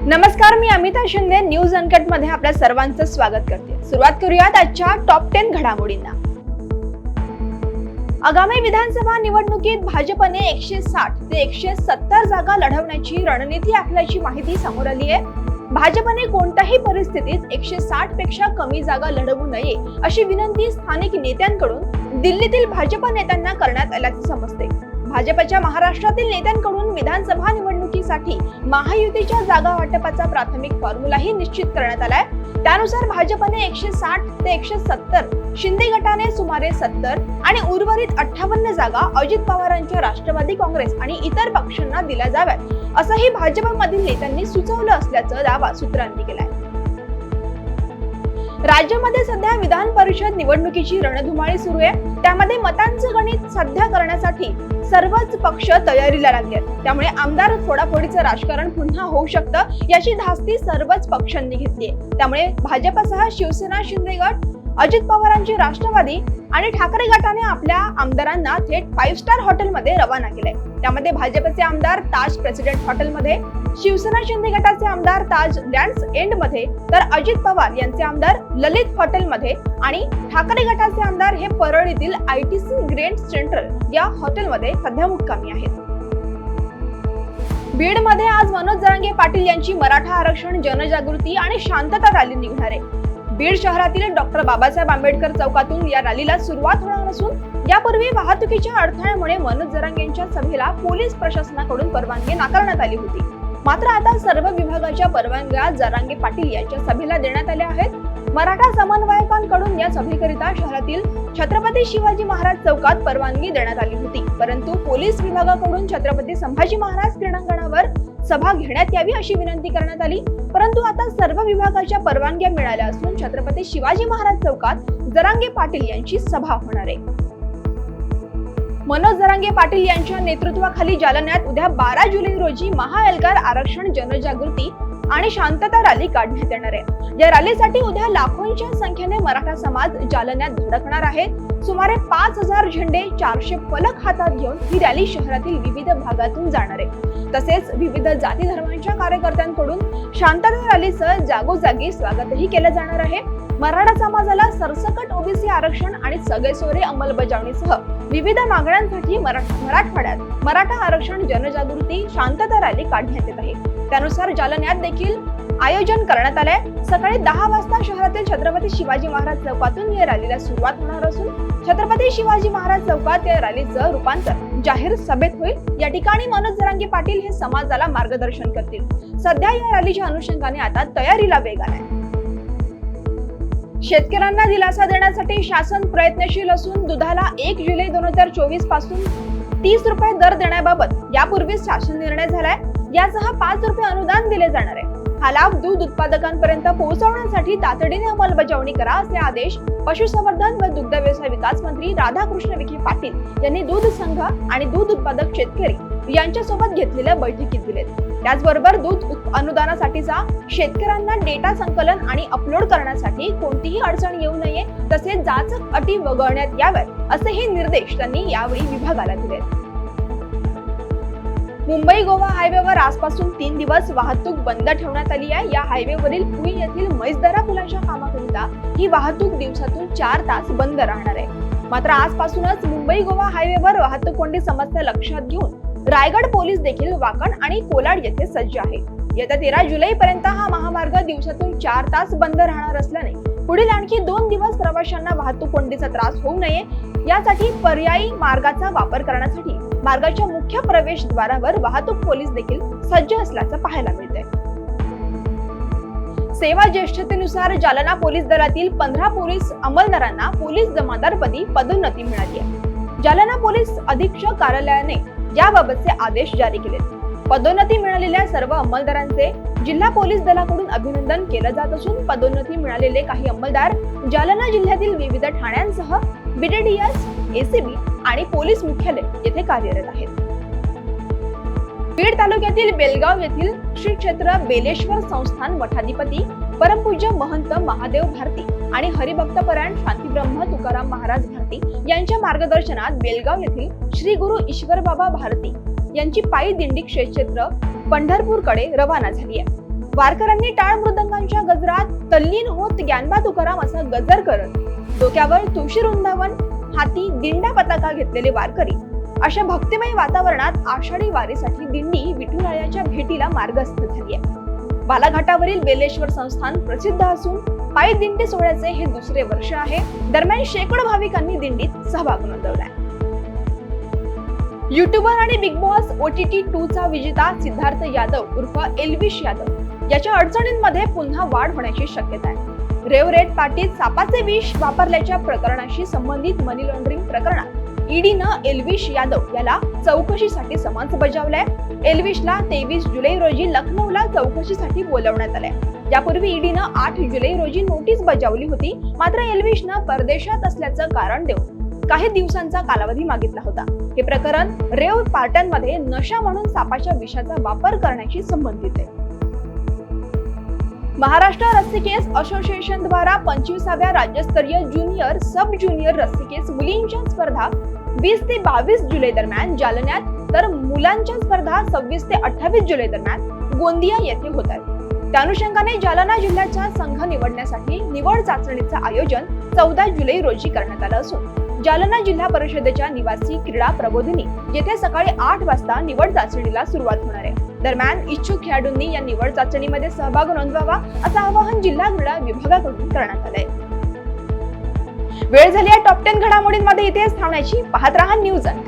नमस्कार, मी Amita Shinde news uncut मध्ये आपल्या सर्वांचं स्वागत करते। सुरुवात करूयात आजच्या टॉप 10 घडामोडींना। आगामी विधानसभा निवडणुकीत भाजपने 160 ते 170 जागा लढवण्याची रणनीती आखल्याची माहिती समोर आली आहे। भाजपने कोणत्याही परिस्थितीत 160 पेक्षा कमी जागा लढवू नये अशी विनंती स्थानिक नेत्यांकडून दिल्लीतील भाजप नेत्यांना करण्यात आल्याचे समजते। भाजपच्या महाराष्ट्रातील नेत्यांकडून विधानसभा निवडणुकीसाठी महायुतीच्या जागा वाटपाचा प्राथमिक फॉर्म्युलाही निश्चित करण्यात आलाय। त्यानुसार भाजपने 160 ते 170, शिंदे गटाने सुमारे 70 आणि उर्वरित 58 जागा अजित पवारांच्या राष्ट्रवादी काँग्रेस आणि इतर पक्षांना दिल्या जाव्यात, असंही भाजपमधील नेत्यांनी सुचवलं असल्याचा दावा सूत्रांनी केलाय। राज्यामध्ये सध्या विधान परिषद निवडणुकीची रणधुमाळी सुरू आहे। त्यामध्ये मतांचं गणित साध्य करण्यासाठी सर्वच पक्ष तयारीला लागले आहेत। त्यामुळे आमदार फोडाफोडीचं राजकारण पुन्हा होऊ शकतं याची धास्ती सर्वच पक्षांनी घेतली आहे। त्यामुळे भाजपसह शिवसेना, शिंदे गट, अजित पवारांचे राष्ट्रवादी आणि ठाकरे गटाने आपल्या आमदारांना थेट 5 स्टार हॉटेलमध्ये रवाना केलंय। त्यामध्ये भाजपचे आमदार ताज प्रेसिडेंट हॉटेलमध्ये, शिवसेना शिंदे गटाचे आमदार ताज लँड्स एंड मध्ये, तर अजित पवार यांचे आमदार ललित हॉटेलमध्ये आणि ठाकरे गटाचे आमदार हे परळीतील ITC ग्रँड सेंट्रल या हॉटेलमध्ये सध्या मुक्कामी आहेत। बीड मध्ये आज मनोज जरांगे पाटील यांची मराठा आरक्षण जनजागृती आणि शांतता रॅली निघणार आहे। बीड शहरातील डॉक्टर बाबासाहेब आंबेडकर चौकातून या रॅलीला सुरुवात होणार असून यापूर्वी वाहतुकीच्या अडथळ्यामुळे मनोज जरांगेंच्या सभेला पोलीस प्रशासनाकडून परवानगी नाकारण्यात आली होती। मात्र आता सर्व विभागाच्या परवानग्या जरांगे पाटील यांच्या सभेला देण्यात आल्या आहेत। मराठा समन्वयकांकडून या सभेकरिता शहरातील छत्रपती शिवाजी महाराज चौकात परवानगी देण्यात आली होती, परंतु पोलीस विभागाकडून छत्रपती संभाजी महाराज क्रीडांगणावर सभा घेण्यात यावी अशी विनंती करण्यात आली। परंतु आता सर्व विभागाच्या परवानग्या मिळाल्या असून छत्रपती शिवाजी महाराज चौकात जरांगे पाटील यांची सभा होणार आहे। मनोज जरांगे पाटील यांच्या नेतृत्वाखाली जालन्यात उद्या 12 जुलै रोजी महाएल्गार आरक्षण जनजागृती आणि शांतता रॅली काढण्यात येणार आहे। या रॅलीसाठी उद्या लाखोंच्या संख्येने मराठा समाज जालन्यात धडकणार आहे। सुमारे 5000 झेंडे, 400 फलक हातात घेऊन ही रॅली शहरातील विविध भागातून जाणार आहे। तसेच विविध जाती धर्मांच्या कार्यकर्त्यांकडून शांतता रॅलीचं जागोजागी स्वागतही केलं जाणार आहे। मराठा समाजाला सरसकट ओबीसी आरक्षण आणि सगळेसोयरे अंमलबजावणीसह विविध मागण्यांसाठी मराठवाड्यात मराठा आरक्षण जनजागृती शांतता रॅली काढण्यात येत आहे। त्यानुसार जालन्यात देखील आयोजन करण्यात आलंय। सकाळी 10 वाजता शहरातील छत्रपती शिवाजी महाराज चौकातून या रॅलीला सुरुवात होणार असून छत्रपती शिवाजी महाराज चौकात या रॅलीचं रूपांतर जाहीर सभेत होईल। या ठिकाणी मनोज जरांगे पाटील हे समाजाला मार्गदर्शन करतील। सध्या या रॅलीच्या अनुषंगाने आता तयारीला वेग आलाय। शेतकऱ्यांना दिलासा देण्यासाठी शासन प्रयत्नशील असून दुधाला 1 जुलै 2024 पासून 30 रुपये दर देण्याबाबत यापूर्वीच शासन निर्णय झालाय। यासह 5 रुपये अनुदान दिले जाणार आहे। हा लाभ दूध उत्पादकांपर्यंत पोहोचवण्यासाठी तातडीने अंमलबजावणी करा असे आदेश पशुसंवर्धन व दुग्ध व्यवसाय विकास मंत्री राधाकृष्ण विखे पाटील यांनी दूध संघ आणि दूध उत्पादक शेतकरी यांच्यासोबत घेतलेल्या बैठकीत दिलेत। त्याचबरोबर दूध अनुदानासाठीचा शेतकऱ्यांना डेटा संकलन आणि अपलोड करण्यासाठी कोणतीही अडचण येऊ नये, तसेच जाचक अटी वगळण्यात याव्यात असेही निर्देश त्यांनी यावेळी विभागाला दिले। मुंबई गोवा हायवेवर आजपासून 3 दिवस वाहतूक बंद ठेवण्यात आली आहे। या हायवेवरील पुई येथील मैसदरा पुलाच्या कामाकरिता ही वाहतूक दिवसातून 4 तास बंद राहणार आहे। मात्र आजपासूनच मुंबई गोवा हायवेवर वाहतूक कोंडी समस्या लक्षात घेऊन रायगड पोलीस देखील वाकण आणि कोलाड येथे सज्ज आहे। येत्या 13 जुलै पर्यंत हा महामार्ग दिवसातून 4 तास बंद राहणार असल्याने पुढील आणखी 2 दिवस प्रवाशांना वाहतूक कोंडीचा त्रास होऊ नये यासाठी पर्यायी मार्गाचा वापर करण्यासाठी मार्गाच्या मुख्य प्रवेशद्वारावर वाहतूक पोलीस देखील सज्ज असल्याचं पाहायला मिळतंय। सेवा ज्येष्ठतेनुसार जालना पोलीस दलातील 15 पोलीस अंमलदारांना पोलीस जमादारपदी पदोन्नती मिळाली आहे। जालना पोलीस अधीक्षक कार्यालयाने याबाबतचे आदेश जारी केलेत। पदोन्नती मिळालेल्या सर्व अंमलदारांचे जिल्हा पोलीस दलाकडून अभिनंदन केलं जात असून पदोन्नती मिळालेले काही अंमलदार जालना जिल्ह्यातील विविध ठाण्यांसह BDDS, ACB आणि पोलीस मुख्यालय येथे कार्यरत आहेत। बीड तालुक्यातील बेलगाव येथील श्री क्षेत्र बेलेश्वर संस्थान मठाधिपती परमपूज्य महंत महादेव भारती आणि हरिभक्तपरायण शांतीब्रह्म तुकाराम महाराज भारती यांच्या मार्गदर्शनात बेलगाव येथील श्री गुरु ईश्वरबाबा भारती यांची पायी दिंडी क्षेत्र पंढरपूरकडे रवाना झाली आहे। वारकऱ्यांनी टाळ मृदंगांच्या गजरात तल्लीन होत ज्ञानबा तुकाराम असा गजर करत डोक्यावर तुळशी वृंदावन, हाती दिंडा पताका घेतलेले वारकरी अशा भक्तिमय वातावरणात आषाढी वारीसाठी दिंडी विठुरायाच्या भेटीला मार्गस्थ झाली आहे. बालाघाटावरील बेलेश्वर संस्थान प्रसिद्ध असून पायी दिंडी सोहळ्याचे हे दुसरे वर्ष आहे. दरम्यान शेकडो भाविकांनी दिंडीत सहभाग नोंदवलाय. युट्यूबर आणि बिग बॉस OTT 2 चा विजेता सिद्धार्थ यादव उर्फ एल्विश यादव याच्या अडचणींमध्ये पुन्हा वाढ होण्याची शक्यता आहे. रेव रेड पार्टीत सापाचे विष वापरल्याच्या प्रकरणाशी संबंधित मनी लॉन्ड्रिंग प्रकरणात ईडीनं एल्विश यादव याला चौकशीसाठी समन्स बजावलंय. एल्विशला 23 जुलै रोजी लखनौला चौकशीसाठी बोलवण्यात आलंय. यापूर्वी ईडीनं 8 जुलै रोजी नोटीस बजावली होती. मात्र एल्विशनं परदेशात असल्याचं कारण देऊन काही दिवसांचा कालावधी मागितला होता. हे प्रकरण रेव पार्ट्यांमध्ये नशा म्हणून सापाच्या विषाचा वापर करण्याशी संबंधित आहे. महाराष्ट्र रस्सीकेस असोसिएशन द्वारा 25व्या राज्यस्तरीय ज्युनियर सब ज्युनियर रस्सीकेस मुलींच्या स्पर्धा 20 ते 22 जुलै दरम्यान जालन्यात, तर मुलांच्या स्पर्धा 26 ते 28 जुलै दरम्यान गोंदिया येथे होत आहेत. त्या अनुषंगाने जालना जिल्ह्याचा संघ निवडण्यासाठी निवड चाचणीचं आयोजन 14 जुलै रोजी करण्यात आलं असून जालना जिल्हा परिषदेच्या निवासी क्रीडा प्रबोधिनी येथे सकाळी 8 वाजता निवड चाचणीला सुरुवात होणार आहे. दरम्यान इच्छुक खेळाडूंनी या निवड चाचणीमध्ये सहभाग नोंदवावा असं आवाहन जिल्हा क्रीडा विभागाकडून करण्यात आलंय. वेळ झाली आहे टॉप 10 घडामोडींमध्ये इथेच थांबण्याची. पाहत रहा न्यूज अन